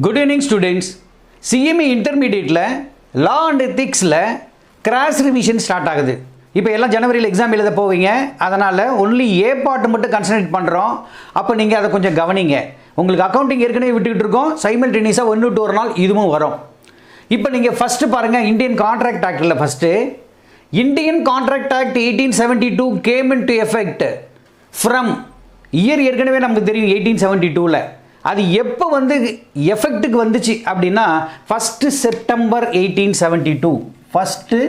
Good evening students. CME Intermediate Law and Ethics crash revision start ஆகுது. இப்போ எல்லாம் ஜனவரியில் எக்ஸாம் எழுத போவீங்க. அதனால் ஒன்லி ஏ பார்ட் மட்டும் கன்சன்ட்ரேட் பண்ணுறோம். அப்போ நீங்கள் அதை கொஞ்சம் கவனிங்க. உங்களுக்கு அக்கௌண்டிங் ஏற்கனவே விட்டுக்கிட்டு இருக்கோம். சைமல்டேனியஸாக 1 to 1 நாள் இதுவும் வரும். இப்போ நீங்கள் ஃபஸ்ட்டு பாருங்கள், இந்தியன் கான்ட்ராக்ட் ஆக்டில் first Indian contract act 1872 came into effect from year ஏற்கனவே நமக்கு தெரியும் 1872ல். அது எப்போ வந்து எஃபெக்ட்டுக்கு வந்துச்சு அப்படின்னா first September 1872. First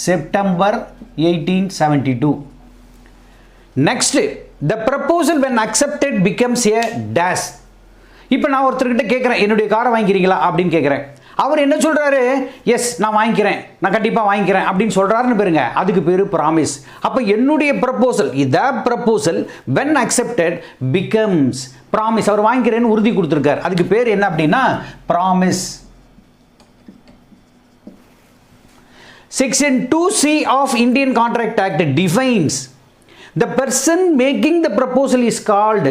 September 1872. Next the proposal when accepted becomes A dash. இப்போ நான் ஒருத்தர்கிட்ட கேட்குறேன், என்னுடைய காரை வாங்கிக்கிறீங்களா அப்படின்னு கேட்குறேன். அவர் என்ன சொல்கிறாரு, எஸ் நான் வாங்கிக்கிறேன், நான் கண்டிப்பாக வாங்கிக்கிறேன் அப்படின்னு சொல்கிறாருன்னு பாருங்க, அதுக்கு பேர் ப்ராமிஸ். அப்போ என்னுடைய proposal, the proposal when accepted becomes promise. அவர் வாங்கிக்கிறேன்னு உறுதி கொடுத்துருக்கார், அதுக்கு பேர் என்ன அப்படின்னா promise. Section 2C of Indian Contract Act defines the person making the proposal is called.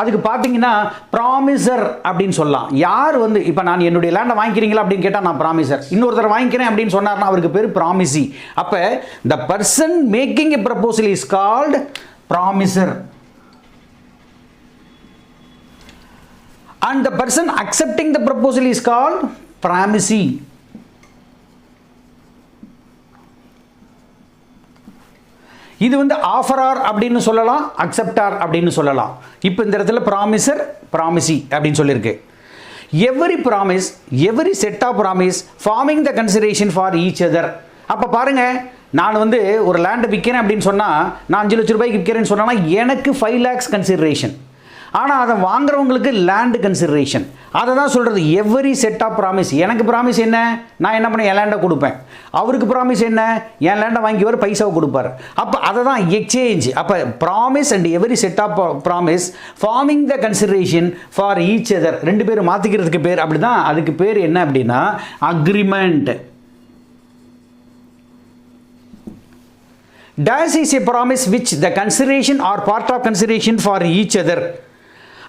அதுக்கு பார்த்தீங்கன்னா ப்ராமிசர் அப்படின்னு சொல்லலாம். யார் வந்து இப்போ நான் என்னுடைய லேண்டை வாங்கிக்கிறீங்களா அப்படின்னு கேட்டால் நான் ப்ராமிசர், இன்னொருத்தர் வாங்கிக்கிறேன் அப்படின்னு சொன்னார்னா அவருக்கு பேர் ப்ராமிசி. அப்போ the person making a proposal is called ப்ராமிசர் and the person accepting the proposal is called promisee. இது வந்து ஆஃபரார் அப்படின்னு சொல்லலாம், அக்செப்டார் அப்படின்னு சொல்லலாம். இப்போ இந்த இடத்துல ப்ராமிசர் ப்ராமிசி அப்படின்னு சொல்லியிருக்கு. Every promise, every set of promise forming the consideration for each other. அப்போ பாருங்கள், நான் வந்து ஒரு லேண்டை விற்கிறேன் அப்படின்னு சொன்னால், நான் 5 லட்ச ரூபாய்க்கு விற்கிறேன்னு சொன்னேன்னா எனக்கு 5 lakhs கன்சிடரேஷன். ஆனால் அதை வாங்குறவங்களுக்கு லேண்டு கன்சிடரேஷன். அதை தான் சொல்கிறது எவரி செட் ஆஃப் ப்ராமிஸ். எனக்கு ப்ராமிஸ் என்ன, நான் என்ன பண்ணேன், என் லேண்டை கொடுப்பேன். அவருக்கு ப்ராமிஸ் என்ன, என் லேண்டை வாங்கிவர் பைசாவை கொடுப்பார். அப்போ அதை தான் எக்ஸ்சேஞ்ச். அப்போ promise and every set of promise forming the consideration for each other. ரெண்டு பேரும் மாற்றிக்கிறதுக்கு பேர் அப்படி தான். அதுக்கு பேர் என்ன அப்படின்னா agreement. Dash is a promise which the consideration or part of consideration for each other.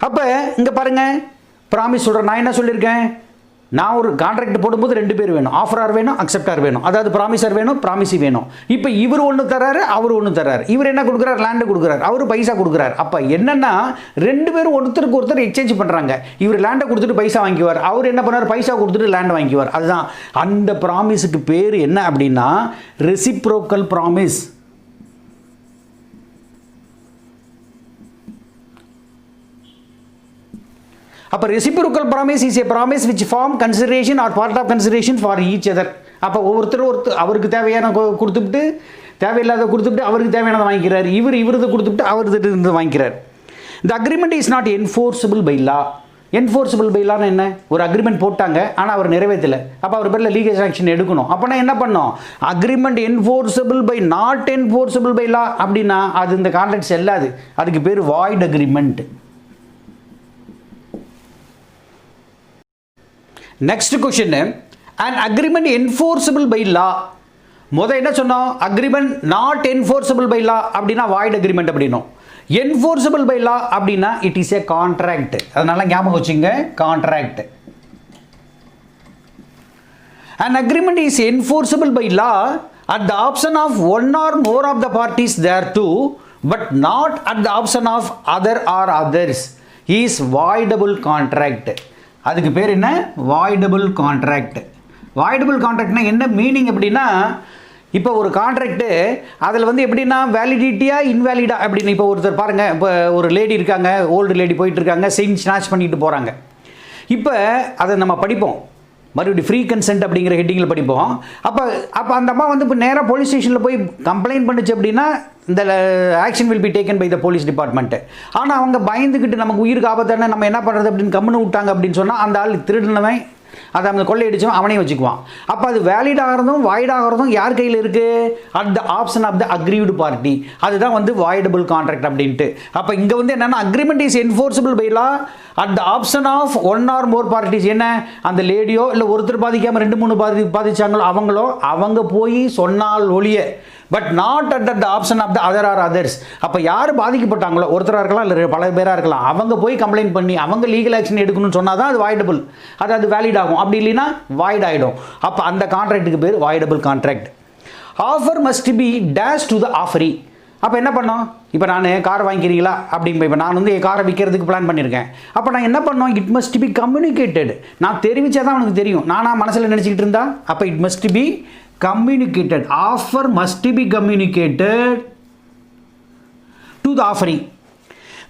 அப்போ இங்கே பாருங்கள், ப்ராமிஸ் சொல்கிறேன். நான் என்ன சொல்லியிருக்கேன், நான் ஒரு கான்ட்ராக்ட் போடும்போது 2 பேர் வேணும், ஆஃபரார் வேணும், அக்செப்டார் வேணும். அதாவது ப்ராமிசர் வேணும், ப்ராமிசி வேணும். இப்போ இவர் ஒன்று தர்றாரு, அவர் ஒன்று தர்றாரு. இவர் என்ன கொடுக்குறாரு, லேண்டு கொடுக்குறாரு, அவர் பைசா கொடுக்குறாரு. அப்போ என்னென்னா 2 பேரும் ஒருத்தருக்கு ஒருத்தர் எக்ஸ்சேஞ்ச் பண்ணுறாங்க. இவர் லேண்டை கொடுத்துட்டு பைசா வாங்கிக்குவார், அவர் என்ன பண்ணார், பைசா கொடுத்துட்டு லேண்டை வாங்கிக்குவார். அதுதான் அந்த ப்ராமிஸுக்கு பேர் என்ன அப்படின்னா ரெசிப்ரோக்கல் ப்ராமிஸ். அப்போ reciprocal promise is a promise which form consideration or part of consideration for each other. அப்போ ஒவ்வொருத்தரும் அவருக்கு தேவையான கொடுத்துட்டு, தேவையில்லாத கொடுத்துட்டு அவருக்கு தேவையானதை வாங்கிக்கிறார். இவரது கொடுத்துட்டு அவர்கிட்ட இருந்து வாங்கிக்கிறார். இந்த agreement is not enforceable by law. Enforceable by லான்னு என்ன, ஒரு அக்ரிமெண்ட் போட்டாங்க ஆனால் அவர் நிறைவேற்றலை, அப்போ அவர் பேரில் லீகல் ஆக்ஷன் எடுக்கணும். அப்போனா என்ன பண்ணோம், agreement enforceable by not enforceable by law அப்படின்னா அது இந்த கான்ட்ராக்ட் செல்லாது. அதுக்கு பேர் void agreement. Next question, an agreement enforceable by law. என்ன சொன்னோம், agreement not enforceable by law அப்படின்னா வாய்ட் அக்ரிமெண்ட் அப்படின்னும். என்ஃபோர்ஸபிள் பை லா அப்படின்னா இட் இஸ் ஏ கான்ட்ராக்ட். அதனால ஞாபகம் வச்சுங்க, contract. an agreement is enforceable by law at the option of one or more of the parties thereto, but not at the option of other or others, is voidable contract. அதுக்கு பேர் என்ன, voidable contract. Voidable கான்ட்ராக்ட்னா என்ன meaning அப்படின்னா, இப்போ ஒரு contract அதில் வந்து எப்படின்னா வேலிடிட்டியா இன்வேலிடா அப்படின்னு. இப்போ ஒருத்தர் பாருங்கள், இப்போ ஒரு லேடி இருக்காங்க, ஓல்டு லேடி போயிட்டு இருக்காங்க, செயின் ஸ்நாச் பண்ணிட்டு போகிறாங்க. இப்போ அதை நம்ம படிப்போம், மறுபடியும் ஃப்ரீ கன்சென்ட் அப்படிங்கிற ஹெட்டிங்கில் படிப்போம். அப்போ அந்த அம்மா வந்து இப்போ நேராக போலீஸ் ஸ்டேஷனில் போய் கம்ப்ளைண்ட் பண்ணுச்சு அப்படின்னா இந்த action will be taken by the police department. ஆனால் அவங்க பயந்துக்கிட்டு நமக்கு உயிருக்கு ஆபத்தான நம்ம என்ன பண்ணுறது அப்படின்னு கம்முன்னு விட்டாங்க அப்படின்னு சொன்னால் அந்த ஆள் திருடினவன், அதை அந்த கொள்ளையடிச்சவன் அவனே வச்சுக்குவான். அப்போ அது வேலிட் ஆகிறதும் வாய்ட் ஆகிறதும் யார் கையில் இருக்குது, at the option of the aggrieved party. அதுதான் வந்து வாய்டபுள் கான்ட்ராக்ட் அப்படின்ட்டு. அப்போ இங்கே வந்து என்னென்னா agreement is enforceable by law at the option of one or more parties. என்ன, அந்த லேடியோ இல்லை ஒருத்தர் பாதிக்காமல் 2-3 பாதிச்சாங்களோ அவங்க போய் சொன்னால் ஒழிய but not at the option of the other or others. அப்போ யார் பாதிக்கப்பட்டாங்களோ, ஒருத்தராக இருக்கலாம் இல்லை பல பேராக இருக்கலாம், அவங்க போய் கம்ப்ளைண்ட் பண்ணி அவங்க லீகல் ஆக்ஷன் எடுக்கணும்னு சொன்னால் தான் அது வாய்டபுள், அது வேலிட் ஆகும். அப்படி இல்லைன்னா வாய்ட் ஆகிடும். அப்போ அந்த கான்ட்ராக்ட்டுக்கு பேர் voidable contract. Offer must be dash to the offeror. அப்போ என்ன பண்ணோம், இப்போ நான் கார் வாங்கிக்கிறீங்களா அப்படிங்க, இப்போ நான் வந்து காரை விற்கிறதுக்கு பிளான் பண்ணியிருக்கேன். அப்போ நான் என்ன பண்ணோம், இட் மஸ்ட் பி கம்யூனிகேட்டட். நான் தெரிவித்தா தான் அவனுக்கு தெரியும், நானாக மனசில் நினச்சிக்கிட்டு இருந்தா. அப்போ it must be communicated. Offer must be communicated to the offeror.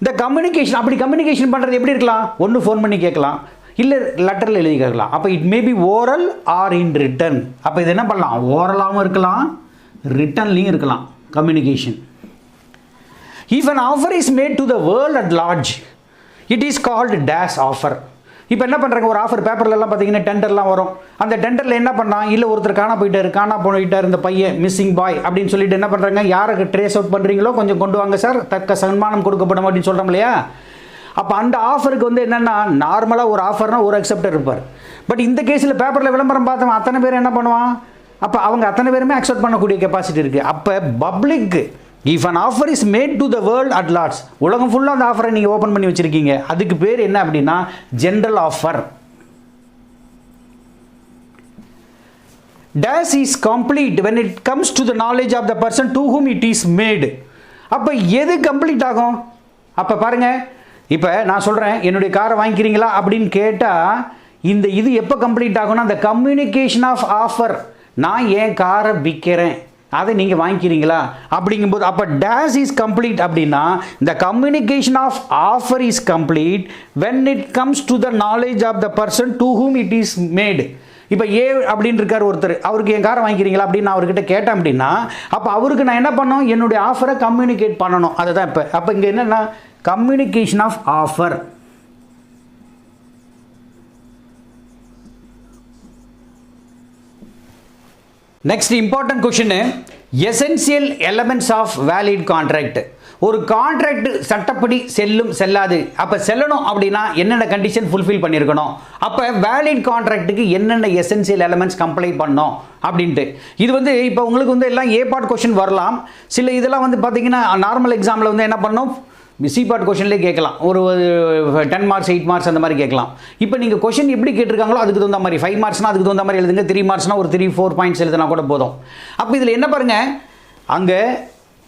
இந்த கம்யூனிகேஷன், அப்படி கம்யூனிகேஷன் பண்ணுறது எப்படி இருக்கலாம், ஒன்று ஃபோன் பண்ணி கேட்கலாம், இல்லை லெட்டரில் எழுதி கேட்கலாம். அப்போ it may be oral or in written. அப்போ இது என்ன பண்ணலாம், ஓரலாகவும் இருக்கலாம், ரிட்டன்லையும் இருக்கலாம் communication. If an offer is made to the world at large, it is called dash offer. இப்போ என்ன பண்ணுறாங்க, ஒரு ஆஃபர் பேப்பர்லலாம் பார்த்தீங்கன்னா டெண்டர்லாம் வரும். அந்த டெண்டரில் என்ன பண்ணால், இல்லை ஒருத்தர் காண போயிட்டார் இந்த பையன், மிஸ்ஸிங் பாய் அப்படின்னு சொல்லிட்டு என்ன பண்ணுறாங்க, யாருக்கு ட்ரேஸ் அவுட் பண்ணுறீங்களோ கொஞ்சம் கொண்டு வாங்க சார், தக்க சன்மானம் கொடுக்கப்படும் அப்படின்னு சொல்கிறோம் இல்லையா. அப்போ அந்த ஆஃபருக்கு வந்து என்னென்னா, நார்மலாக ஒரு ஆஃபர்னால் ஒரு அக்செப்டர் இருப்பார். பட் இந்த கேஸில் பேப்பரில் விளம்பரம் பார்த்தோம், அத்தனை பேர் என்ன பண்ணுவான், அப்போ அவங்க அத்தனை பேருமே அக்செப்ட் பண்ணக்கூடிய கெப்பாசிட்டி இருக்குது. அப்போ public, if an offer is made to the world at large, உலகம் ஃபுல்லாக அந்த ஆஃபரை நீங்கள் ஓப்பன் பண்ணி வச்சுருக்கீங்க, அதுக்கு பேர் என்ன அப்படின்னா general offer. Dash is complete when it comes to the knowledge of the person to whom it is made. அப்போ எது கம்ப்ளீட் ஆகும், அப்போ பாருங்கள், இப்போ நான் சொல்கிறேன் என்னுடைய காரை வாங்கிக்கிறீங்களா அப்படின்னு கேட்டால் இந்த இது எப்போ கம்ப்ளீட் ஆகும்னா, அந்த கம்யூனிகேஷன் ஆஃப் ஆஃபர், நான் ஏன் காரை விற்கிறேன், அதை நீங்கள் வாங்கிக்கிறீங்களா அப்படிங்கும்போது, அப்போ டேஷ் இஸ் கம்ப்ளீட் அப்படின்னா இந்த communication of offer is complete when it comes to the knowledge of the person to whom it is made. இப்போ ஏ அப்படின்னு இருக்கார் ஒருத்தர், அவருக்கு என் காரை வாங்கிக்கிறீங்களா அப்படின்னு நான் அவர்கிட்ட கேட்டேன் அப்படின்னா, அப்போ அவருக்கு நான் என்ன பண்ணணும், என்னுடைய ஆஃபரை கம்யூனிகேட் பண்ணணும். அதுதான் இப்போ அப்போ இங்கே என்னென்னா communication of offer. Next important question, essential elements of valid contract. ஒரு கான்ட்ராக்ட் சட்டப்படி செல்லும் செல்லாது, அப்போ செல்லணும் அப்படின்னா என்னென்ன கண்டிஷன் ஃபுல்ஃபில் பண்ணியிருக்கணும், அப்போ வேலிட் கான்ட்ராக்ட்டுக்கு என்னென்ன எசென்சியல் எலமெண்ட்ஸ் கம்ப்ளை பண்ணோம் அப்படின்ட்டு. இது வந்து இப்போ உங்களுக்கு வந்து எல்லாம் ஏ பார்ட் கொஷின் வரலாம், சில இதெல்லாம் வந்து பார்த்தீங்கன்னா நார்மல் எக்ஸாமில் வந்து என்ன பண்ணோம், சி பார்ட் கொஷன்லேயே கேட்கலாம், ஒரு 10 மார்க்ஸ் 8 மார்க்ஸ் அந்த மாதிரி கேட்கலாம். இப்போ நீங்கள் கொஷின் எப்படி கேட்டிருக்காங்களோ அதுக்கு தகுந்த மாதிரி 5 மார்க்ஸ்னால் அதுக்கு தகுந்த மாதிரி எழுதுங்க, 3 மார்க்ஸ்னால் ஒரு 3-4 பாயிண்ட்ஸ் எழுதுனா கூட போதும். அப்போ இதில் என்ன பாருங்கள், அங்கே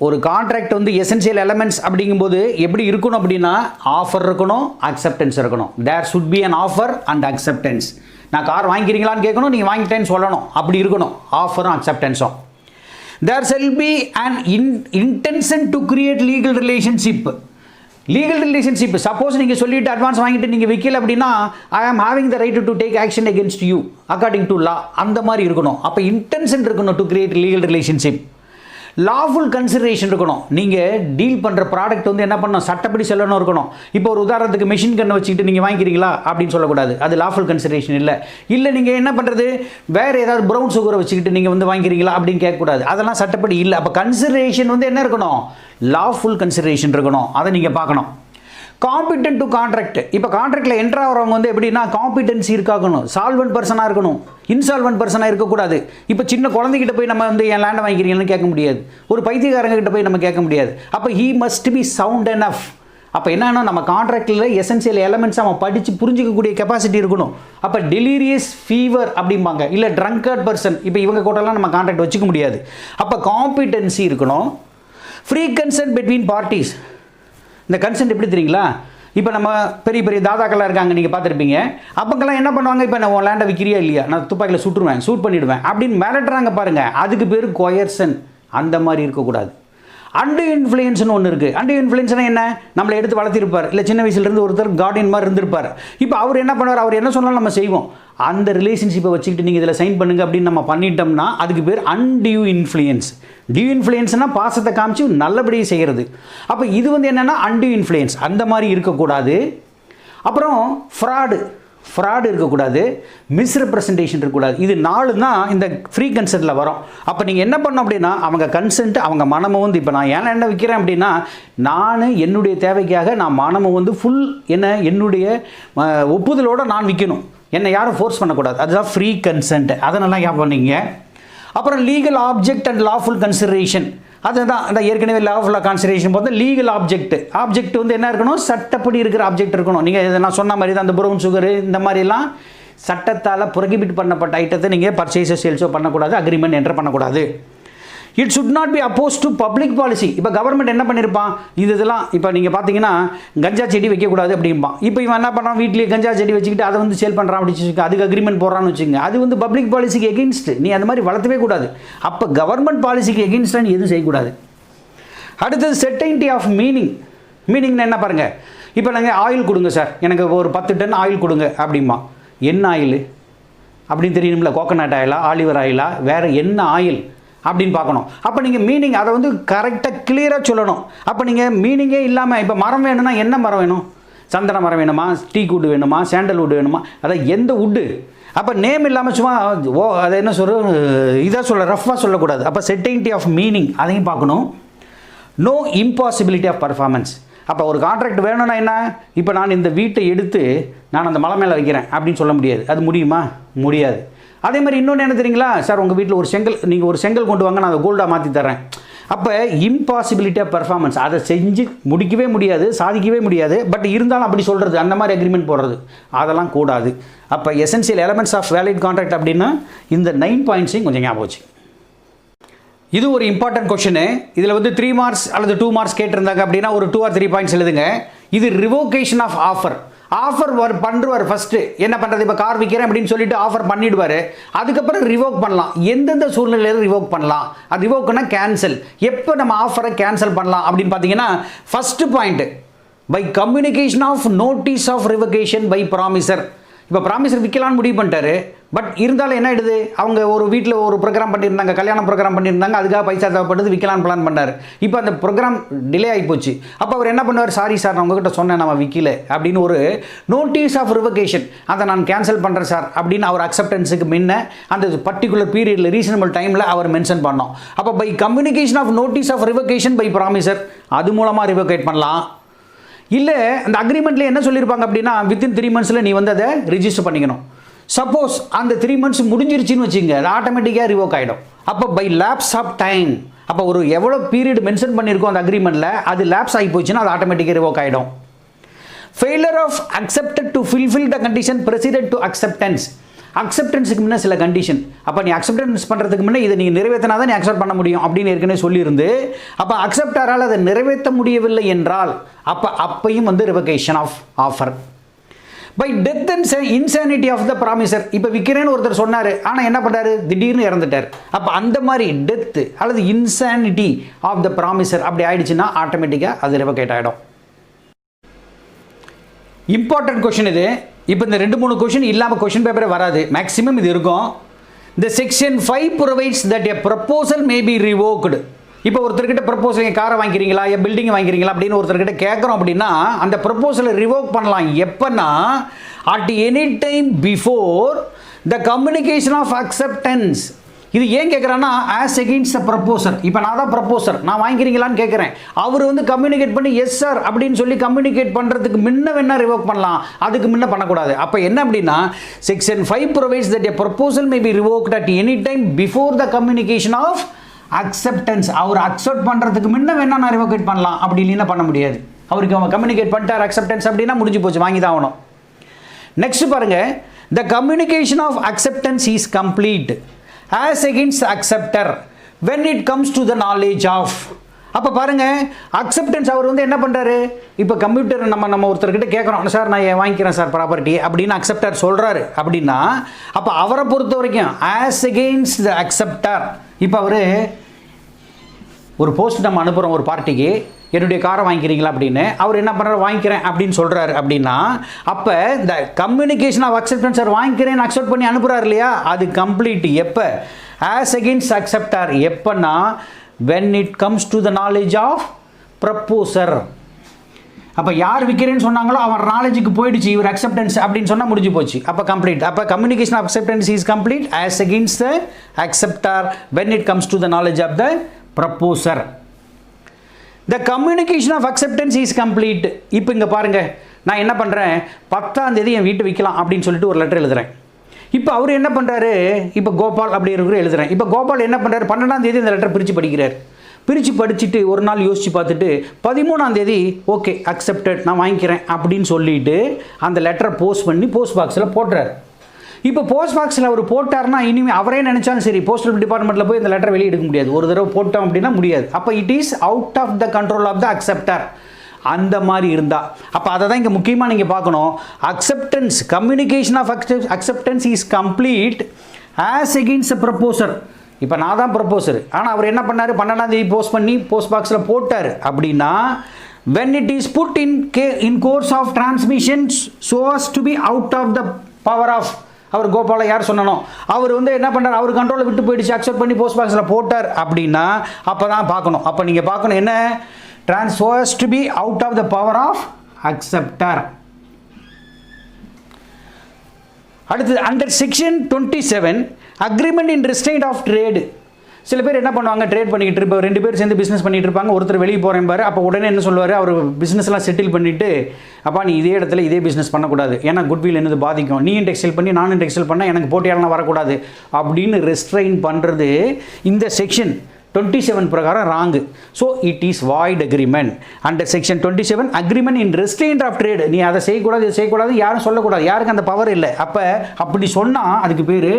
ஒரு கான்ட்ராக்ட் வந்து எசென்சியல் எலமெண்ட்ஸ் அப்படிங்கும்போது எப்படி இருக்கணும் அப்படின்னா, ஆஃபர் இருக்கணும், அக்செப்டன்ஸ் இருக்கணும். There should be an offer and acceptance. நான் கார் வாங்கிக்கிறீங்களான்னு கேட்கணும், நீங்கள் வாங்கிட்டேன்னு சொல்லணும், அப்படி இருக்கணும் ஆஃபரும் அக்செப்டன்ஸும். There shall be an intention to create legal relationship. Legal relationship, suppose நீங்கள் சொல்லிவிட்டு அட்வான்ஸ் வாங்கிட்டு நீங்கள் விற்கல அப்படின்னா, I am having the right to take action against you according to law, அந்த மாதிரி இருக்கணும். அப்போ இன்டென்ஷன் இருக்கணும் to create legal relationship. Lawful consideration இருக்கணும், நீங்கள் டீல் பண்ணுற ப்ராடக்ட் வந்து என்ன பண்ணணும், சட்டப்படி செல்லணும் இருக்கணும். இப்போ ஒரு உதாரணத்துக்கு மிஷின் கண்ணை வச்சுக்கிட்டு நீங்கள் வாங்கிக்கிறீங்களா அப்படின்னு சொல்லக்கூடாது, அது லாஃபுல் கன்சிடரேஷன் இல்லை. இல்லை நீங்கள் என்ன பண்ணுறது, வேறு ஏதாவது ப்ரௌன் சுகரை வச்சுக்கிட்டு நீங்கள் வந்து வாங்கிக்கிறீங்களா அப்படின்னு கேட்கக்கூடாது, அதெல்லாம் சட்டப்படி இல்லை. அப்போ கன்சிடரேஷன் வந்து என்ன இருக்கணும், லாஃபுல் கன்சிடரேஷன் இருக்கணும், அதை நீங்கள் பார்க்கணும். காம்பிட்டன்ட் டு கான்ட்ராக்ட், இப்போ கான்ட்ராக்டில் என்ட்ரு ஆகிறவங்க வந்து எப்படின்னா காம்பிட்டன்சி இருக்காகணும், சால்வெண்ட் பர்சனாக இருக்கணும், இன்சால்வெண்ட் பர்சனாக இருக்கக்கூடாது. இப்போ சின்ன குழந்தைகிட்ட போய் நம்ம வந்து என் லேண்டை வாங்கிக்கிறீங்கன்னு கேட்க முடியாது, ஒரு பைத்தியக்காரங்கிட்ட போய் நம்ம கேட்க முடியாது. அப்போ he must be sound enough. அப்போ என்னன்னா நம்ம கான்ட்ராக்டில் எசென்சியல் எலமெண்ட்ஸ் அவன் படித்து புரிஞ்சிக்கக்கூடிய கெப்பாசிட்டி இருக்கணும். அப்போ டெலிரியஸ் ஃபீவர் அப்படிம்பாங்க, இல்லை ட்ரங்கர்ட் பர்சன், இப்போ இவங்க கூடலாம் நம்ம கான்ட்ராக்ட் வச்சுக்க முடியாது. அப்போ காம்பிட்டன்சி இருக்கணும். Free consent between parties. இந்த கன்சென்ட் எப்படி தெரியுங்களா, இப்போ நம்ம பெரிய பெரிய தாதாக்கள்லாம் இருக்காங்க, நீங்கள் பார்த்துருப்பீங்க. அப்போக்கெல்லாம் என்ன பண்ணுவாங்க, இப்போ நான் உன் லேண்டை விற்கிறியா இல்லையா, நான் துப்பாக்கியில் சுட்டுருவேன், ஷூட் பண்ணிவிடுவேன் அப்படின்னு மிரட்டுறாங்க பாருங்கள், அதுக்கு பேர் கொயர்சன். அந்த மாதிரி இருக்கக்கூடாது. அண்டு இன்ஃப்ளூயன்ஸ்னு ஒன்று இருக்குது. அண்டு இன்ஃப்ளூயன்ஸ்னால் என்ன, நம்மளை எடுத்து வளர்த்திருப்பார், இல்லை சின்ன வயசுலேருந்து ஒருத்தர் கார்டியன் மாதிரி இருந்திருப்பார். இப்போ அவர் என்ன பண்ணுவார், அவர் என்ன சொன்னாலும் நம்ம செய்வோம். அந்த ரிலேஷன்ஷிப்பை வச்சுக்கிட்டு நீங்கள் இதில் சைன் பண்ணுங்கள் அப்படின்னு நம்ம பண்ணிட்டோம்னா அதுக்கு பேர் அன்டியூ இன்ஃப்ளூயன்ஸ். டியூ இன்ஃப்ளூயன்ஸ்னால் பாசத்தை காமிச்சு நல்லபடியாக செய்கிறது. அப்போ இது வந்து என்னென்னா அன்டியூ இன்ஃப்ளூயன்ஸ், அந்த மாதிரி இருக்கக்கூடாது. அப்புறம் ஃப்ராடு இருக்கக்கூடாது, மிஸ்ரெப்ரசன்டேஷன் இருக்கக்கூடாது. இது 4 தான் இந்த ஃப்ரீ கன்சென்ட்டில் வரும். அப்போ நீங்கள் என்ன பண்ணணும் அப்படின்னா, அவங்க கன்சென்ட், அவங்க மனமும் வந்து, இப்போ நான் என்ன விற்கிறேன் அப்படின்னா, நான் என்னுடைய தேவைக்காக நான் மனமும் வந்து ஃபுல் என்னுடைய ஒப்புதலோடு நான் விற்கணும், என்னை யாரும் ஃபோர்ஸ் பண்ணக்கூடாது. அதுதான் ஃப்ரீ கன்சென்ட். அதை நல்லா ஞாபகம் பண்ணிங்க. அப்புறம் legal object and lawful consideration, அதுதான் அந்த ஏற்கனவே லாஃபுல் கன்சிடரேஷன் போது லீகல் ஆப்ஜெக்ட் வந்து என்ன இருக்கணும், சட்டப்படி இருக்கிற ஆப்ஜெக்ட் இருக்கணும். நீங்கள் நான் சொன்ன மாதிரி தான் அந்த ப்ரௌன் சுகரு இந்த மாதிரிலாம் சட்டத்தால் ப்ரொஹிபிட் பண்ணப்பட்ட ஐட்டத்தை நீங்கள் பர்ச்சேஸோ சேல்ஸோ பண்ணக்கூடாது, அக்ரிமெண்ட் என்டர் பண்ணக்கூடாது. It should not be oppose to public policy. இப்போ கவர்மெண்ட் என்ன பண்ணியிருப்பான், இதெல்லாம் இப்போ நீங்கள் பார்த்தீங்கன்னா கஞ்சா செடி வைக்கக்கூடாது அப்படிம்பான். இப்போ இவன் என்ன பண்ணுறான், வீட்லேயே கஞ்சா செடி வச்சுக்கிட்டு அதை வந்து சேல் பண்ணுறான் அப்படின்னு வச்சுக்க, அதுக்கு அக்ரிமெண்ட் போடுறான்னு வச்சுக்கோங்க, அது வந்து பப்ளிக் பாலிசிக்கு எகென்ஸ்ட். நீ அந்த மாதிரி வளர்த்தவே கூடாது. அப்போ கவர்மெண்ட் பாலிசிக்கு எகென்ஸ்டாக நீ எதுவும் செய்யக்கூடாது. அடுத்தது செர்டைனிட்டி ஆஃப் மீனிங்னா என்ன பாருங்கள், இப்போ நாங்கள் ஆயில் கொடுங்க சார், எனக்கு ஒரு 10 டன் ஆயில் கொடுங்க அப்படிம்பா. என்ன ஆயில் அப்படின்னு தெரியணும்ல, கோகோனட் ஆயிலா, ஆலிவர் ஆயிலா, வேறு என்ன ஆயில் அப்படின்னு பார்க்கணும். அப்போ நீங்கள் மீனிங் அதை வந்து கரெக்டாக கிளியராக சொல்லணும். அப்போ நீங்கள் மீனிங்கே இல்லாமல், இப்போ மரம் வேணும்னா என்ன மரம் வேணும், சந்தன மரம் வேணுமா, டீக் வுட் வேணுமா, சாண்டல்வுட் வேணுமா, அதான் எந்த வுட்டு. அப்போ நேம் இல்லாமல் சும்மா அதை என்ன இதாக ரஃப்பாக சொல்லக்கூடாது. அப்போ செர்டைனிட்டி ஆஃப் மீனிங் அதையும் பார்க்கணும். No impossibility of performance. அப்போ ஒரு கான்ட்ராக்ட் வேணும்னா என்ன, இப்போ நான் இந்த வீட்டை எடுத்து நான் அந்த மலை மேலே வைக்கிறேன் அப்படின்னு சொல்ல முடியாது. அது முடியுமா, முடியாது. அதே மாதிரி இன்னொன்று என்ன தெரியுங்களா, சார் உங்கள் வீட்டில் ஒரு செங்கல், நீங்கள் ஒரு செங்கல் கொண்டு வாங்க, நான் அதை கோல்டாக மாற்றி தரேன். அப்போ இம்பாசிபிலிட்டி ஆஃப் பர்ஃபார்மன்ஸ், அதை செஞ்சு முடிக்கவே முடியாது, சாதிக்கவே முடியாது. பட் இருந்தாலும் அப்படி சொல்கிறது, அந்த மாதிரி அக்ரிமெண்ட் போடுறது, அதெல்லாம் கூடாது. அப்போ essential elements of valid contract அப்படின்னா இந்த 9 பாயிண்ட்ஸையும் கொஞ்சம் ஞாபகம் வச்சு. இது ஒரு இம்பார்ட்டன்ட் கொஷனு. இதில் வந்து 3 மார்க்ஸ் அல்லது 2 மார்க்ஸ் கேட்டிருந்தாங்க அப்படின்னா ஒரு 2 or 3 பாயிண்ட்ஸ் எழுதுங்க. இது ரிவோகேஷன் ஆஃப் ஆஃபர். ஆஃபர் பண்ணுவார் ஃபஸ்ட்டு, என்ன பண்ணுறது, இப்போ கார் விற்கிறேன் அப்படின்னு சொல்லிட்டு ஆஃபர் பண்ணிவிடுவார். அதுக்கப்புறம் ரிவோக் பண்ணலாம். எந்தெந்த சூழ்நிலையில் ரிவோக் பண்ணலாம், அது ரிவோக்னா கேன்சல். எப்போ நம்ம ஆஃபரை கேன்சல் பண்ணலாம் அப்படின்னு பார்த்தீங்கன்னா, first point by communication of notice of revocation by promisor. இப்போ ப்ராமிசர் விற்கலான்னு முடிவு பண்ணிட்டாரு. பட் இருந்தாலும் என்ன ஆயிடுது, அவங்க ஒரு வீட்டில் ஒரு ப்ரோக்ராம் பண்ணியிருந்தாங்க, கல்யாண ப்ரோக்ராம் பண்ணியிருந்தாங்க, அதுக்காக பைசா தேவைப்படுது, விற்கலான்னு பிளான் பண்ணார். இப்போ அந்த ப்ரோக்ராம் டிலே ஆகிப்போச்சு. அப்போ அவர் என்ன பண்ணுவார், சாரி சார் நான் உங்ககிட்ட சொன்னேன் நம்ம விற்கல அப்படின்னு ஒரு நோட்டீஸ் ஆஃப் ரிவோகேஷன், அதை நான் கேன்சல் பண்ணுறேன் சார் அப்படின்னு அவர் அக்செப்டன்ஸுக்கு முன்ன அந்த பர்டிகுலர் பீரியடில் ரீசனபிள் டைமில் அவர் மென்ஷன் பண்ணோம். அப்போ by communication of notice of revocation by promisor, அது மூலமாக ரிவோகேட் பண்ணலாம். இல்லை அந்த அக்ரிமெண்ட்டில் என்ன சொல்லியிருப்பாங்க அப்படின்னா, வித்தின் 3 monthஸில் நீ வந்து அதை ரிஜிஸ்டர் பண்ணிக்கணும். சப்போஸ் அந்த 3 months முடிஞ்சிருச்சுன்னு வச்சுங்க, அது ஆட்டோமேட்டிக்காக ரிவோக் ஆகிடும். அப்போ பை லேப்ஸ் ஆஃப் டைம், அப்போ ஒரு எவ்வளோ பீரியட் மென்ஷன் பண்ணியிருக்கோம் அந்த அக்ரிமெண்ட்டில், அது லேப்ஸ் ஆகி போச்சுன்னா அது ஆட்டோமேட்டிக்காக ரிவோக் ஆகிடும். Failure of accepted to fulfil the condition precedent to acceptance. அக்செப்டன்ஸுக்கு முன்னே சில கண்டிஷன், அப்போ நீ அக்செப்டன்ஸ் பண்ணுறதுக்கு முன்னே இதை நீங்கள் நிறைவேற்றினா தான் நீ அக்செப்ட் பண்ண முடியும் அப்படின்னு ஏற்கனவே சொல்லியிருந்து, அப்போ அக்செப்டரால் அதை நிறைவேற்ற முடியவில்லை என்றால் அப்பையும் வந்து revocation of offer. By death and insanity of the promisor. இப்போ விற்கிறேன்னு ஒருத்தர் சொன்னார், ஆனால் என்ன பண்ணார், திடீர்னு இறந்துட்டார். அப்போ அந்த மாதிரி டெத்து அல்லது இன்சானிட்டி ஆஃப் த ப்ராமிசர் அப்படி ஆயிடுச்சுன்னா ஆட்டோமேட்டிக்காக அது ரிவோகேட் ஆகிடும். இம்பார்ட்டன்ட் கொஷின் இது. இப்போ இந்த 2-3 கொஷின் இல்லாமல் கொஷின் பேப்பரே வராது, மேக்ஸிமம் இது இருக்கும். இந்த section 5 provides that a proposal may B revoked. இப்போ ஒருத்தர்கிட்ட ப்ரப்போசல் காரை வாங்கிக்கிறீங்களா, என் பில்டிங் வாங்கிக்கிறீங்களா அப்படின்னு ஒருத்தர்கிட்ட கேட்குறோம் அப்படின்னா, அந்த ப்ரப்போசலை ரிவோக் பண்ணலாம் எப்போன்னா, at any time before the communication of acceptance. இது ஏன் கேட்குறான்னா, ஆஸ் அகெயின்ஸ்ட் த ப்ரப்போசர். இப்போ நான் தான் ப்ரப்போசர், நான் வாங்கிக்கிறீங்களான்னு கேட்குறேன். அவர் வந்து கம்யூனிகேட் பண்ணி எஸ் சார் அப்படின்னு சொல்லி கம்யூனிகேட் பண்ணுறதுக்கு முன்ன வேணா ரிவோக் பண்ணலாம், அதுக்கு முன்ன பண்ணக்கூடாது. அப்போ என்ன அப்படின்னா, section 5 provides that a proposal may be revoked at any time before the communication of acceptance. அவர் அக்செப்ட் பண்ணுறதுக்கு முன்ன வேணா நான் ரிவோகேட் பண்ணலாம், அப்படி இல்லைன்னா பண்ண முடியாது. அவருக்கு அவன் கம்யூனிகேட் பண்ணிட்டார் அக்செப்டன்ஸ் அப்படின்னா முடிஞ்சு போச்சு, வாங்கி தான் ஆகணும். நெக்ஸ்ட் பாருங்க, the communication of acceptance is complete as against acceptor when it comes to the knowledge of. அப்போ பாருங்க, அக்செப்டன்ஸ் அவர் வந்து என்ன பண்ணுறாரு, இப்போ கம்ப்யூட்டர் நம்ம ஒருத்தர்கிட்ட கேட்குறோம், சார் நான் வாங்கிக்கிறேன் சார் ப்ராப்பர்ட்டி அப்படின்னு அக்செப்டர் சொல்கிறாரு அப்படின்னா, அப்போ அவரை பொறுத்த வரைக்கும் as against the acceptor. இப்போ அவர் ஒரு போஸ்ட் நம்ம அனுப்புகிறோம் ஒரு பார்ட்டிக்கு, என்னுடைய காரை வாங்கிக்கிறீங்களா அப்படின்னு, அவர் என்ன பண்ணுறாரு, வாங்கிக்கிறேன் அப்படின்னு சொல்கிறாரு அப்படின்னா, அப்போ இந்த கம்யூனிகேஷன் ஆஃப் அக்செப்டன்ஸ் சார் வாங்கிக்கிறேன்னு அக்செப்ட் பண்ணி அனுப்புகிறார் இல்லையா, அது கம்ப்ளீட் எப்போ, ஆஸ் அகெயின்ஸ்ட் அக்செப்டர் எப்போன்னா, when it comes to the knowledge of proposer. அப்போ யார் விற்கிறேன்னு சொன்னாங்களோ அவர் நாலேஜுக்கு போயிடுச்சு, இவர் அக்செப்டன்ஸ் அப்படின்னு சொன்னால் முடிஞ்சு போச்சு, அப்போ கம்ப்ளீட். அப்போ communication of acceptance is complete as against the acceptor when it comes to the knowledge of the proposer. The communication of acceptance is complete. இப்போ இங்கே பாருங்கள், நான் என்ன பண்ணுறேன், 10ஆம் தேதி என் வீட்டை விற்கலாம் அப்படின்னு சொல்லிட்டு ஒரு லெட்டர் எழுதுகிறேன். இப்போ அவர் என்ன பண்ணுறாரு, இப்போ கோபால் அப்படி இருக்கிற எழுதுறேன். இப்போ கோபால் என்ன பண்ணுறாரு, 12ஆம் தேதி இந்த லெட்டர் பிரித்து படிக்கிறார். பிரித்து படிச்சுட்டு ஒரு நாள் யோசித்து பார்த்துட்டு 13ஆம் தேதி ஓகே அக்செப்டட் நான் வாங்கிக்கிறேன் அப்படின்னு சொல்லிட்டு அந்த லெட்டரை போஸ்ட் பண்ணி போஸ்ட் பாக்ஸில் போட்டுறாரு. இப்போ போஸ்ட் பாக்ஸில் அவர் போட்டார்னா இனிமேல் அவரே நினச்சாலும் சரி போஸ்டல் டிபார்ட்மெண்ட்டில் போய் இந்த லெட்டரை வெளியே எடுக்க முடியாது. ஒரு தடவை போட்டோம் அப்படின்னா முடியாது. அப்போ it is out of the control of the acceptor. அந்த மாதிரி இருந்தால் அப்போ அதை தான் இங்கே முக்கியமாக நீங்கள் பார்க்கணும். Acceptance, communication of acceptance is complete as against proposer. இப்போ நான் தான் ப்ரப்போசர், ஆனால் அவர் என்ன பண்ணார், 12ஆம் தேதி போஸ்ட் பண்ணி போஸ்ட் பாக்ஸில் போட்டார். அப்படின்னா when it is put in course of transmission so as to be out of the power of அவர் கோபாலை யார் சொன்னனோ அவர் வந்து என்ன பண்ணுறார், அவர் கண்ட்ரோலை விட்டு போயிடுச்சு, அக்செப்ட் பண்ணி போஸ்ட் பாக்ஸில் போட்டார் அப்படின்னா அப்போ தான் பார்க்கணும். அப்போ நீங்கள் பார்க்கணும் என்ன, so as to be out of the power of acceptor. அடுத்தது under section 27 agreement in restraint of trade. சில பேர் என்ன பண்ணுவாங்க, ட்ரேட் பண்ணிக்கிட்டு இருப்பாங்க, 2 பேர் சேர்ந்து பிஸ்னஸ் பண்ணிட்டு இருப்பாங்க, ஒருத்தர் வெளியே போகிறேன் பாரு, அப்போ உடனே என்ன சொல்லுவார், அவர் பிஸ்னஸ்லாம் செட்டில் பண்ணிவிட்டு அப்பா நீ இதே இடத்துல இதே பிஸ்னஸ் பண்ணக்கூடாது, ஏன்னா குட்வில் என்னது பாதிக்கும், நீயும் டெக்ஸ்டைல் பண்ணி நானும் டெக்ஸ்டைல் பண்ணால் எனக்கு போட்டியாளலாம் வரக்கூடாது அப்படின்னு ரெஸ்ட்ரெயின் பண்ணுறது இந்த செக்ஷன் 27 பிரகாரம் wrong. So it is void agreement. Under section 27 agreement in restraint of trade. நீ அதை செய்யக்கூடாது இதை செய்யக்கூடாது யாரும் சொல்லக்கூடாது, யாருக்கு அந்த பவர் இல்லை. அப்போ அப்படி சொன்னால் அதுக்கு பேர்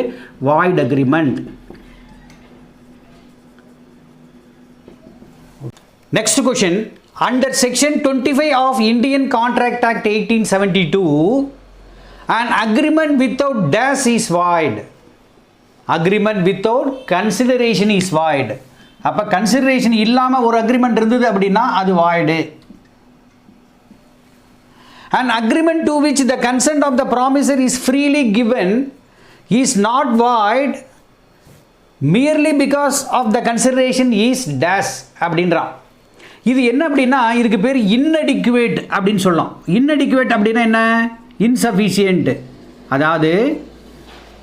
void agreement. Next question, under section 25 of Indian Contract Act 1872 an agreement without dash is void. Agreement without consideration is void. அப்போ கன்சிடரேஷன் இல்லாமல் ஒரு அக்ரிமெண்ட் இருந்தது அப்படின்னா அது void. An agreement to which the consent of the promisor is freely given is not void merely because of the consideration is dash அப்படின்றான். இது என்ன அப்படின்னா இதுக்கு பேர் இன்அடிக்குவேட் அப்படின்னு சொல்லலாம். இன்அடிக்குவேட் அப்படின்னா என்ன, இன்சஃபிஷியன்ட். அதாவது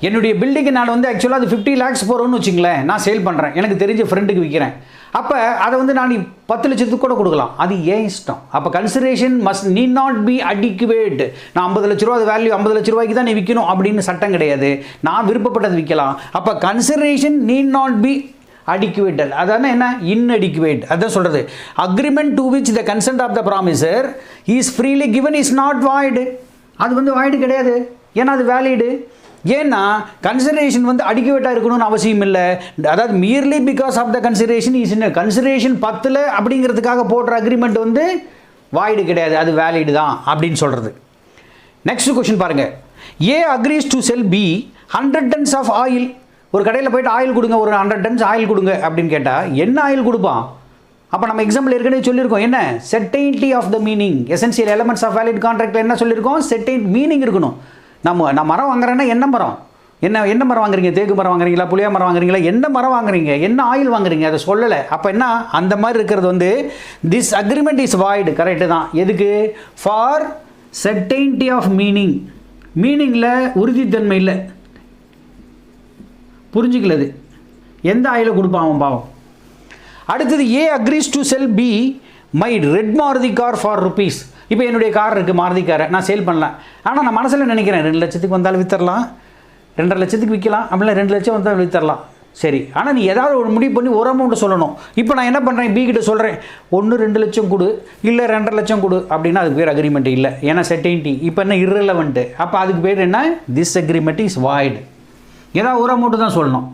என்னுடைய பில்டிங்கு நான் வந்து ஆக்சுவலாக அது 50 lakhs போகிறோன்னு வச்சுங்களேன், நான் சேல் பண்ணுறேன், எனக்கு தெரிஞ்ச ஃப்ரெண்டுக்கு விற்கிறேன், அப்போ அதை வந்து நான் 10 லட்சத்துக்கு கூட கொடுக்கலாம், அது ஏன் இஷ்டம். அப்போ consideration must NEET not B adequate. நான் 50 லட்ச ரூபா அது வேல்யூ 50 லட்ச ரூபாய்க்கு தான் நீ விற்கணும் அப்படின்னு சட்டம் கிடையாது, நான் விருப்பப்பட்டது விற்கலாம். அப்போ consideration need not be adequate. அதான என்ன, இன்அடிக்குவேட். அதான் சொல்கிறது. Agreement to which the consent of the promisor is freely given is not void. அது வந்து வாய்டு கிடையாது, ஏன்னா அது வேலிடு. ஏன்னா கன்சிடரேஷன் வந்து அடிக்குவேட்டாக இருக்கணும்னு அவசியம் இல்லை. அதாவது merely because of the consideration is in consideration 10 அப்படிங்கிறதுக்காக போடுற அக்ரிமெண்ட் வந்து வாய்டு கிடையாது, அது வேலிடு தான் அப்படின்னு சொல்கிறது. நெக்ஸ்ட் கொஸ்டின் பாருங்கள். A agrees to sell B 100 tons of oil. ஒரு கடையில் போய்ட்டு ஆயில் கொடுங்க, ஒரு 100 tons ஆயில் கொடுங்க அப்படின்னு கேட்டால் என்ன ஆயில் கொடுப்பான். அப்போ நம்ம எக்ஸாம்பிள் ஏற்கனவே சொல்லியிருக்கோம், என்ன certainty of the meaning, essential elements of valid கான்ட்ராக்டில் என்ன சொல்லியிருக்கோம், செர்டைன் மீனிங் இருக்கணும். நான் மரம் வாங்குறேன்னா என்ன மரம், என்ன மரம் வாங்குறீங்க, தேக்கு மரம் வாங்குறீங்களா, புளியா மரம் வாங்குறீங்களா, என்ன மரம் வாங்குறீங்க, என்ன ஆயில் வாங்குறீங்க, அதை சொல்லலை. அப்போ என்ன, அந்த மாதிரி இருக்கிறது வந்து this agreement is void. Correct தான். எதுக்கு, ஃபார் செர்டைனிட்டி ஆஃப் மீனிங். மீனிங்கில் உறுதித்தன்மை இல்லை, புரிஞ்சுக்கலது, எந்த ஆயிலை கொடுப்பான் அவன் பாவம். அடுத்தது A agrees to sell B my red Maruti car for rupees. இப்போ என்னுடைய கார் இருக்குது, மாருதி காரை நான் சேல் பண்ணலாம், ஆனால் நான் மனசில் நினைக்கிறேன் 2 லட்சத்துக்கு வந்தாலும் வித்தரலாம், 2.5 லட்சத்துக்கு விற்கலாம், அப்படின்னா 2 லட்சம் வந்தாலும் வித்தரலாம். சரி, ஆனால் நீ ஏதாவது ஒரு முடிவு பண்ணி ஒரு அமௌண்ட்டு சொல்லணும். இப்போ நான் என்ன பண்ணுறேன், பி கிட்ட சொல்கிறேன், 2 லட்சம் கொடு, இல்லை 2.5 லட்சம் கொடு அப்படின்னா அதுக்கு பேர் அக்ரிமெண்ட் இல்லை, ஏன்னா செர்டைனிட்டி இப்போ என்ன இர்ரெலவெண்ட்டு. அப்போ அதுக்கு பேர் என்ன, திஸ் அக்ரிமெண்ட் இஸ் வாய்டு. ஏதாவது ஒரு அமௌண்ட்டு தான் சொல்லணும்.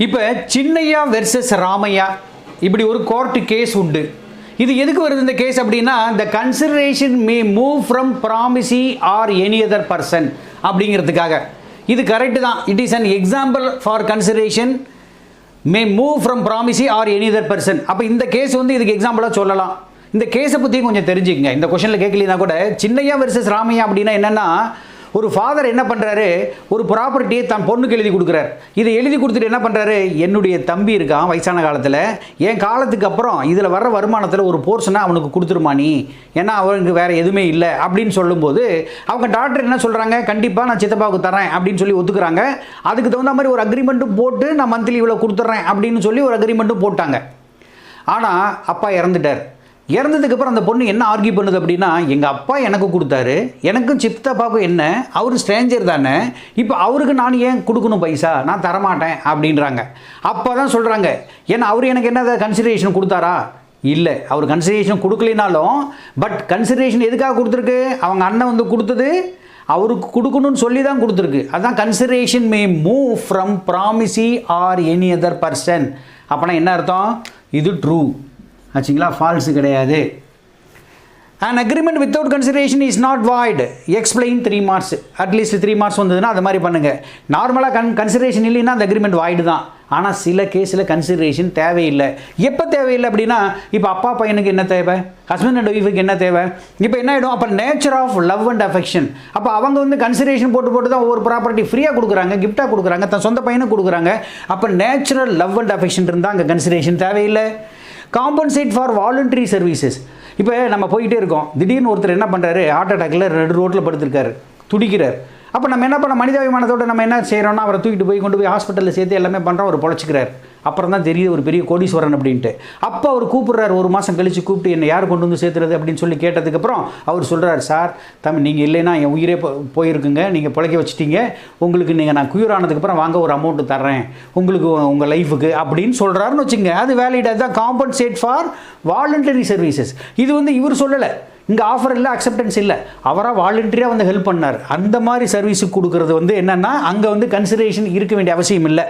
இப்போ சின்னையா வெர்சஸ் ராமையா இப்படி ஒரு கோர்ட்டு கேஸ் உண்டு. இது எதுக்கு வருது இந்த கேஸ் அப்படின்னா, the consideration may move from promisee or any other person அப்படிங்கிறதுக்காக. இது கரெக்டு தான். It is an example for consideration may move from promisee or any other person. அப்போ இந்த கேஸ் வந்து இதுக்கு எக்ஸாம்பிளாக சொல்லலாம். இந்த கேஸை பற்றி கொஞ்சம் தெரிஞ்சுக்கங்க. இந்த கொஷனில் கேட்கலனா கூட சின்னையா வெர்சஸ் ராமையா அப்படின்னா என்னென்னா, ஒரு ஃபாதர் என்ன பண்ணுறாரு, ஒரு ப்ராப்பர்ட்டியை தன் பொண்ணுக்கு எழுதி கொடுக்குறாரு. இதை எழுதி கொடுத்துட்டு என்ன பண்ணுறாரு, என்னுடைய தம்பி இருக்கான் வயசான காலத்தில், என் காலத்துக்கு அப்புறம் இதில் வர்ற வருமானத்தில் ஒரு போர்ஷனை அவனுக்கு கொடுத்துருமா நீ, ஏன்னா அவனுக்கு வேறு எதுவுமே இல்லை அப்படின்னு சொல்லும்போது அவங்க டாக்டர் என்ன சொல்கிறாங்க, கண்டிப்பாக நான் சித்தப்பாவுக்கு தரேன் அப்படின்னு சொல்லி ஒத்துக்குறாங்க. அதுக்கு தகுந்த மாதிரி ஒரு அக்ரிமெண்ட்டும் போட்டு நான் மந்த்லி இவ்வளோ கொடுத்துட்றேன் அப்படின்னு சொல்லி ஒரு அக்ரிமெண்ட்டும் போட்டாங்க. ஆனால் அப்பா இறந்துட்டார். இறந்ததுக்கப்புறம் அந்த பொண்ணு என்ன ஆர்கியூ பண்ணுது அப்படின்னா, எங்கள் அப்பா எனக்கு கொடுத்தாரு, எனக்கும் சித்தப்பாவுக்கும் என்ன, அவர் ஸ்ட்ரேஞ்சர் தானே, இப்போ அவருக்கு நான் ஏன் கொடுக்கணும் பைசா, நான் தரமாட்டேன் அப்படின்றாங்க. அப்போ தான் சொல்கிறாங்க, ஏன்னா அவர் எனக்கு என்ன கன்சிடரேஷன் கொடுத்தாரா, இல்லை அவர் கன்சிடரேஷன் கொடுக்கலினாலும் பட் கன்சிடரேஷன் எதுக்காக கொடுத்துருக்கு, அவங்க அண்ணன் வந்து கொடுத்தது அவருக்கு கொடுக்கணும்னு சொல்லி தான் கொடுத்துருக்கு. அதுதான் consideration may move from promisee or any other person. அப்போனா என்ன அர்த்தம், இது ட்ரூ ஆச்சுங்களா, ஃபால்ஸு கிடையாது. An agreement without consideration is not void. Explain 3 marks. At least 3 marks வந்ததுன்னா அது மாதிரி பண்ணுங்கள். நார்மலாக கன்சிடரேஷன் இல்லைன்னா அந்த அக்ரிமெண்ட் வாய்டு தான். ஆனால் சில கேஸில் கன்சிடரேஷன் தேவையில்லை. எப்போ தேவையில்லை அப்படின்னா, இப்போ அப்பா பையனுக்கு என்ன தேவை, ஹஸ்பண்ட் அண்ட் ஒய்ஃபுக்கு என்ன தேவை, இப்போ என்ன ஆகிடும், அப்போ nature of love and affection. அப்போ அவங்க வந்து கன்சிடரேஷன் போட்டு தான் ஒவ்வொரு ப்ராப்பர்ட்டி ஃப்ரீயாக கொடுக்குறாங்க, கிஃப்டாக கொடுக்குறாங்க, தன் சொந்த பையனுக்கு கொடுக்குறாங்க. அப்போ நேச்சுரல் லவ் அண்ட் அஃபெக்ஷன் இருந்தால் அங்கே கன்சிடரேஷன் தேவையில்லை. Compensate for voluntary services. இப்போ நம்ம போயிட்டே இருக்கோம், திடீர்னு ஒருத்தர் என்ன பண்ணுறாரு, ஹார்ட் அட்டாக்ல நடு ரோட்டில் படுத்திருக்காரு, துடிக்கிறார். அப்போ நம்ம என்ன பண்ண, மனிதாபிமானத்தோடு நம்ம என்ன செய்கிறோம்னா, அவரை தூக்கிட்டு கொண்டு போய் ஹாஸ்பிட்டலில் சேர்த்து எல்லாமே பண்ணுறோம், அவர் பொழைச்சிக்கிறார். அப்புறம் தான் தெரியுது ஒரு பெரிய கோடீஸ்வரன் அப்படின்ட்டு. அப்போ அவர் கூப்பிட்றாரு, ஒரு மாதம் கழித்து கூப்பிட்டு என்னை யார் கொண்டு வந்து சேர்த்துறது அப்படின்னு சொல்லி கேட்டதுக்கப்புறம் அவர் சொல்கிறார், சார் தம்பி நீங்கள் இல்லைன்னா என் உயிரே போயிருக்குங்க, நீங்கள் பிழைக்க வச்சுட்டீங்க, உங்களுக்கு நான் குயூர் ஆனதுக்கப்புறம் வாங்க ஒரு அமௌண்ட்டு தர்றேன் உங்களுக்கு உங்கள் லைஃபுக்கு அப்படின்னு சொல்கிறாருன்னு வச்சுங்க. அது வேலிட். அதுதான் காம்பன்சேட் ஃபார் வாலண்டரி சர்வீசஸ். இது வந்து இவர் சொல்லலை, இங்கே ஆஃபர் இல்லை, அக்செப்டன்ஸ் இல்லை, அவராக வாலண்டரியாக வந்து ஹெல்ப் பண்ணார். அந்த மாதிரி சர்வீஸுக்கு கொடுக்குறது வந்து என்னென்னா, அங்கே வந்து கன்சிடரேஷன் இருக்க வேண்டிய அவசியம் இல்லை,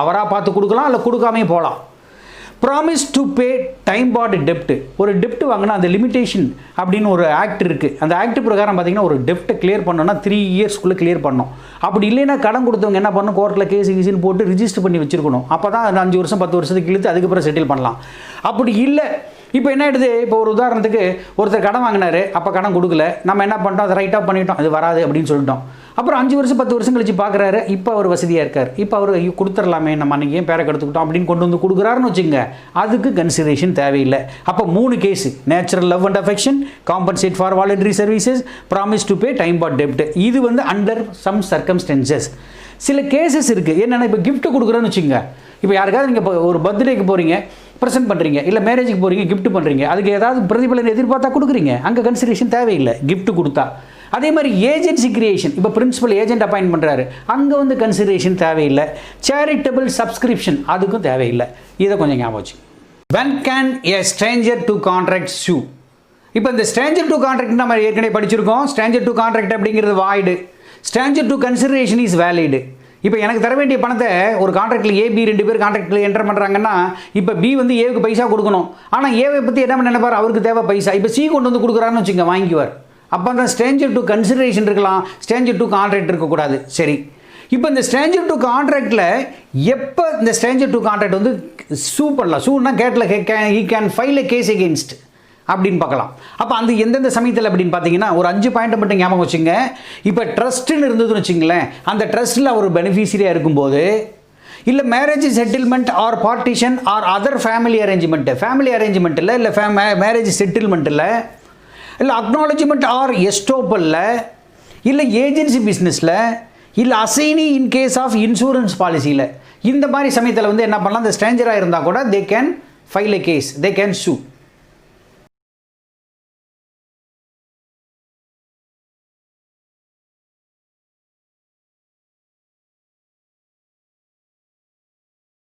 அவராக பார்த்து கொடுக்கலாம், இல்லை கொடுக்காமே போகலாம். Promise to pay time barred டெப்ட். ஒரு டெப்ட் வாங்கினா அந்த லிமிடேஷன் அப்படின்னு ஒரு ஆக்ட் இருக்குது. அந்த ஆக்ட் பிரகாரம் பார்த்தீங்கன்னா ஒரு டெப்ட்டை கிளியர் பண்ணோன்னா 3 இயர்ஸ்க்குள்ளே கிளியர் பண்ணணும். அப்படி இல்லைன்னா கடன் கொடுத்தவங்க என்ன பண்ணணும், கோர்ட்டில் கேஸுன்னு போட்டு ரிஜிஸ்டர் பண்ணி வச்சுருக்கணும். அப்போ தான் 5 வருஷம் 10 வருஷத்துக்கு இழுத்து அதுக்கப்புறம் செட்டில் பண்ணலாம். அப்படி இல்லை, இப்போ என்ன ஆகிடுது, இப்போ ஒரு உதாரணத்துக்கு ஒருத்தர் கடன் வாங்கினார், அப்போ கடன் கொடுக்கல, நம்ம என்ன பண்ணிட்டோம், அதை ரைட்டாக பண்ணிட்டோம், அது வராது அப்படின்னு சொல்லிட்டோம். அப்புறம் 5 வருஷம் 10 வருஷம் கழிச்சு பார்க்குறாரு, இப்போ அவர் வசதியாக இருக்கார், இப்போ அவர் கொடுத்துடலாமே, நம்ம அன்றைக்கி ஏன் பேரை கெடுத்துக்கிட்டோம் அப்படின்னு கொண்டு வந்து கொடுக்குறாருன்னு வச்சுங்க, அதுக்கு கன்சிடரேஷன் தேவையில்லை. அப்போ 3 case, natural love and affection, compensate for voluntary services, promise to pay time barred டெப்ட். இது வந்து அண்டர் சம் சர்க்கம்ஸ்டன்சஸ். சில கேசஸ் இருக்குது, என்னென்னா இப்போ கிஃப்ட் கொடுக்குறேன்னு வச்சுங்க, இப்போ யாருக்காவது நீங்கள் இப்போ ஒரு பர்த்டேக்கு போகிறீங்க, ப்ரெசென்ட் பண்ணுறீங்க, இல்லை மேரேஜுக்கு போகிறீங்க, கிஃப்ட் பண்ணுறீங்க, அதுக்கு ஏதாவது பிரதிபலன் எதிர்பார்த்தா கொடுக்குறீங்க, அங்கே கன்சிடரேஷன் தேவையில்லை கிஃப்ட் கொடுத்தா. அதே மாதிரி ஏஜென்சி கிரியேஷன், இப்போ பிரின்சிபல் ஏஜென்ட் அப்பாயின்ட் பண்ணுறாரு, அங்கே வந்து கன்சிடரேஷன் தேவையில்லை. சேரிட்டபிள் சப்ஸ்கிரிப்ஷன், அதுக்கும் தேவையில்லை. இதை கொஞ்சம் ஞாபகம் வச்சு. when can a stranger to contract sue? இப்போ இந்த stranger to contract நம்ம ஏற்கனவே படிச்சிருக்கோம். stranger to contract அப்படிங்கிறது void, stranger to consideration is valid. இப்போ எனக்கு தர வேண்டிய பணத்தை ஒரு கான்ட்ராக்டில் ஏபி 2 பேர் கான்ட்ராக்டில் என்டர் பண்ணுறாங்கன்னா, இப்போ பி வந்து ஏவுக்கு பைசா கொடுக்கணும், ஆனால் ஏவை பற்றி என்ன நினைப்பார், அவருக்கு தேவை பைசா. இப்போ சி கொண்டு வந்து கொடுக்குறான்னு வச்சுங்க, வாங்கிக்குவார். அப்போ அந்த ஸ்ட்ரேஞ்சர் டு கன்சிடரேஷன் இருக்கலாம், ஸ்ட்ரேஞ்சர் டு கான்ட்ராக்ட் இருக்கக்கூடாது. சரி, இப்போ இந்த ஸ்ட்ரேஞ்சர் டு கான்ட்ராக்டில் எப்போ இந்த ஸ்ட்ரேஞ்சர் டு கான்ட்ராக்ட் வந்து சூ பண்ணலாம், சூன்னா கேட்டில் he can file a case against அப்படின்னு பார்க்கலாம். அப்போ அந்த எந்தெந்த சமயத்தில் அப்படின்னு பார்த்தீங்கன்னா, ஒரு 5 பாயிண்ட்டை மட்டும் ஞாபகம் வச்சுங்க. இப்போ ட்ரஸ்ட்டுன்னு இருந்ததுன்னு வச்சுங்களேன், அந்த ட்ரஸ்ட்டில் அவர் பெனிஃபிஷரியாக இருக்கும்போது, இல்லை marriage settlement or partition or other family அரேஞ்ச்மெண்ட்டில் இல்லை மேரேஜ் செட்டில்மெண்ட்டில், இல்லை அக்னாலஜ்மெண்ட் ஆர் எஸ்டோப்பலில், இல்லை ஏஜென்சி பிஸ்னஸில், இல்லை அசைனி இன் கேஸ் ஆஃப் இன்சூரன்ஸ் பாலிசியில், இந்த மாதிரி சமயத்தில் வந்து என்ன பண்ணலாம், இந்த ஸ்ட்ரேஞ்சராக இருந்தால் கூட they can file a case, they can சூ.